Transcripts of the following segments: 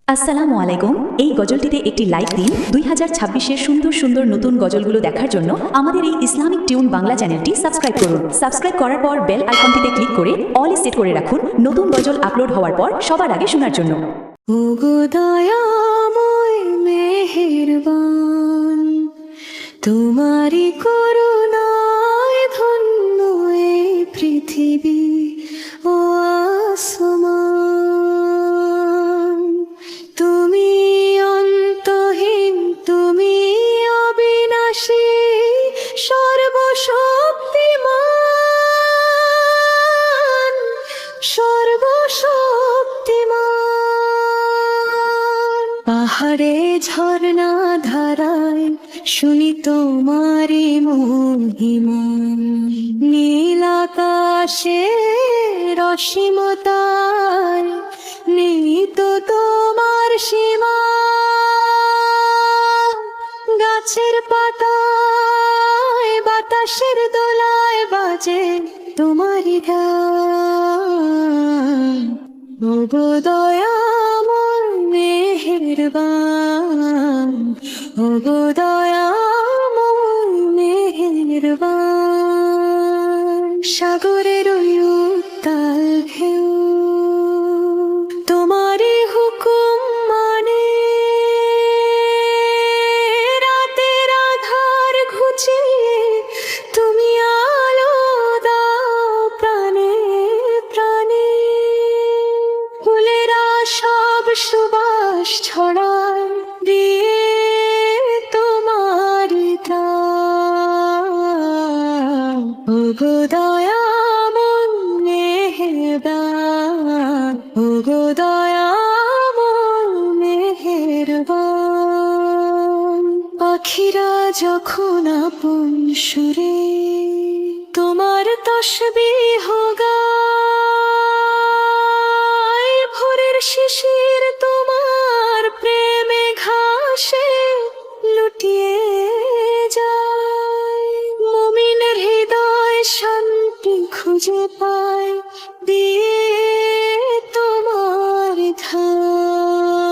আসসালামু আলাইকুম। এই গজলটিতে একটি লাইক দিন। 2026-এর সুন্দর সুন্দর নতুন গজলগুলো দেখার জন্য আমাদের এই ইসলামিক টিউন বাংলা চ্যানেলটি সাবস্ক্রাইব করুন। সাবস্ক্রাইব করার পর বেল আইকনটিতে ক্লিক করে অল সেট করে রাখুন নতুন গজল আপলোড হওয়ার পর সবার আগে শোনার জন্য। ওগো দয়াময় মেহেরবান, তোমারি করুণায় ধন্য এই পৃথিবী ও আসমান। তুমি অন্তহীন, তুমি অবিনাশী, সর্বশক্তিমান, সর্বশক্তিমান। পাহাড়ে ঝর্ণা ধারায় শুনি তোমারি মহিমা, নীল আকাশে রসীমতায় নেই তো তোমার সীমা। গাছের পাতায় বাতাসের দোলায় বাজে তোমারি গান। ওগো দয়াময় মেহেরবান, ওগো দয়াময় মেহেরবান। সাগরের ওই উত্তাল ঢেউ তোমারি হুকুম মানে, রাতের আধার ঘুচিয়ে তুমি আলো দাও প্রাণে প্রাণে। ফুলেরা সব সুবাস ছড়ায় দিয়ে তোমার দান। ওগো দয়াময় মেহেরবান, ওগো দয়াময় মেহেরবান। পাখিরা যখন আপন সুরে তোমার তসবিহ গায়, ভোরের শিশির তোমার প্রেমে ঘাসে লুটিয়ে যায়। মুমিনের হৃদয় শান্তি খুঁজে পায় দিয়ে তোমার ধান।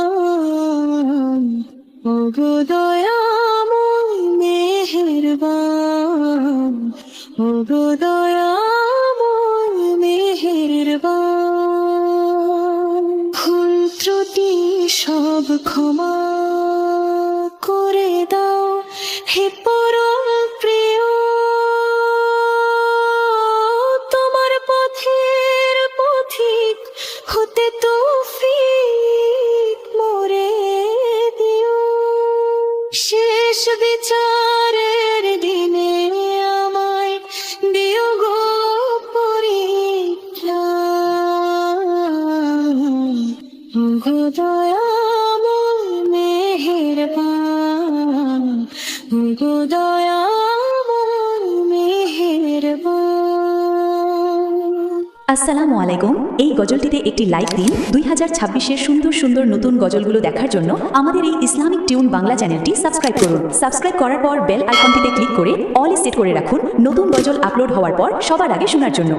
ওগো দয়াময় মেহেরবান, ওগো দয়াময় মেহেরবান। ভুল ত্রুটি সব ক্ষমা করে দাও হে পরম প্রিয়। তোমার পথের পথিক হতে তৌফিক মোরে দিও। শেষ বিচারের দিনে আমায় দিও গো পরিত্রাণ। ওগো দয়াময় মেহেরবান, ওগো দয়াময় মেহেরবান। আসসালামু আলাইকুম। এই গজলটিতে একটি লাইক দিন। 2026-এর সুন্দর সুন্দর নতুন গজলগুলো দেখার জন্য আমাদের এই ইসলামিক টিউন বাংলা চ্যানেলটি সাবস্ক্রাইব করুন। সাবস্ক্রাইব করার পর বেল আইকনটিতে ক্লিক করে অল সেট করে রাখুন নতুন গজল আপলোড হওয়ার পর সবার আগে শোনার জন্য।